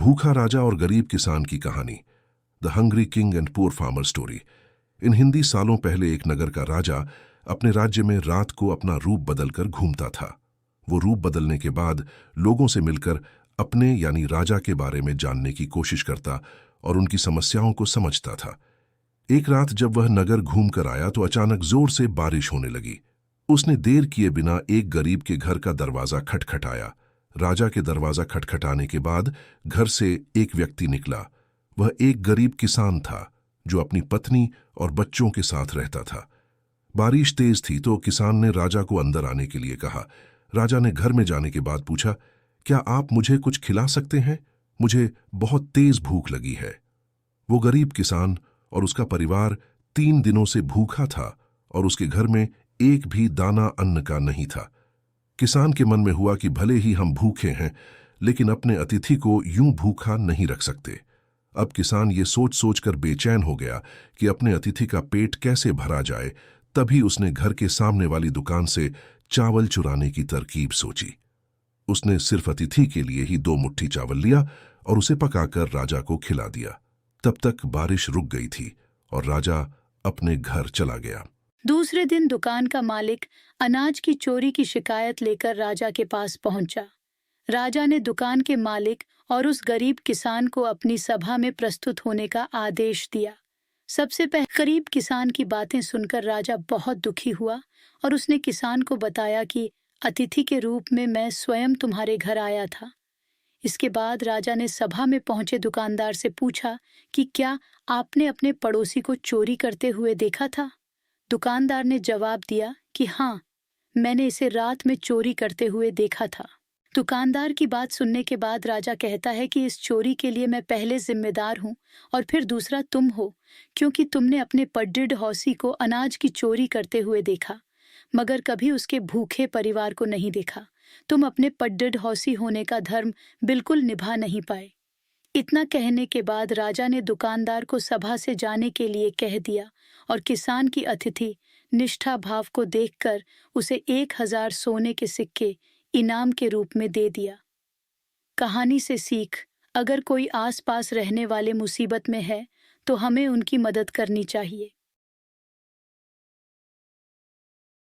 भूखा राजा और गरीब किसान की कहानी, the hungry king and poor farmer story. In Hindi सालों पहले एक नगर का राजा अपने राज्य में रात को अपना रूप बदलकर घूमता था। वो रूप बदलने के बाद लोगों से मिलकर अपने यानी राजा के बारे में जानने की कोशिश करता और उनकी समस्याओं को समझता था। एक रात जब वह नगर घूम कर आया तो अचानक जोर से बारिश होने लगी। उसने देर किए बिना एक गरीब के घर का दरवाजा खटखटाया। राजा के दरवाजा खटखटाने के बाद घर से एक व्यक्ति निकला। वह एक गरीब किसान था जो अपनी पत्नी और बच्चों के साथ रहता था। बारिश तेज थी तो किसान ने राजा को अंदर आने के लिए कहा। राजा ने घर में जाने के बाद पूछा, क्या आप मुझे कुछ खिला सकते हैं? मुझे बहुत तेज भूख लगी है। वो गरीब किसान और उसका परिवार 3 दिनों से भूखा था और उसके घर में एक भी दाना अन्न का नहीं था। किसान के मन में हुआ कि भले ही हम भूखे हैं, लेकिन अपने अतिथि को यूं भूखा नहीं रख सकते। अब किसान ये सोच सोचकर बेचैन हो गया कि अपने अतिथि का पेट कैसे भरा जाए। तभी उसने घर के सामने वाली दुकान से चावल चुराने की तरकीब सोची। उसने सिर्फ अतिथि के लिए ही 2 मुट्ठी चावल लिया और उसे पकाकर राजा को खिला दिया। तब तक बारिश रुक गई थी और राजा अपने घर चला गया। दूसरे दिन दुकान का मालिक अनाज की चोरी की शिकायत लेकर राजा के पास पहुंचा। राजा ने दुकान के मालिक और उस गरीब किसान को अपनी सभा में प्रस्तुत होने का आदेश दिया। सबसे पहले गरीब किसान की बातें सुनकर राजा बहुत दुखी हुआ और उसने किसान को बताया कि अतिथि के रूप में मैं स्वयं तुम्हारे घर आया था। इसके बाद राजा ने सभा में पहुंचे दुकानदार से पूछा कि क्या आपने अपने पड़ोसी को चोरी करते हुए देखा था? दुकानदार ने जवाब दिया कि हाँ, मैंने इसे रात में चोरी करते हुए देखा था। दुकानदार की बात सुनने के बाद राजा कहता है कि इस चोरी के लिए मैं पहले जिम्मेदार हूँ और फिर दूसरा तुम हो, क्योंकि तुमने अपने पड्डिड हौसी को अनाज की चोरी करते हुए देखा, मगर कभी उसके भूखे परिवार को नहीं देखा। तुम अपने पड्डिड हौसी होने का धर्म बिल्कुल निभा नहीं पाए। इतना कहने के बाद राजा ने दुकानदार को सभा से जाने के लिए कह दिया और किसान की अतिथि निष्ठा भाव को देखकर उसे 1000 सोने के सिक्के इनाम के रूप में दे दिया। कहानी से सीख, अगर कोई आसपास रहने वाले मुसीबत में है तो हमें उनकी मदद करनी चाहिए।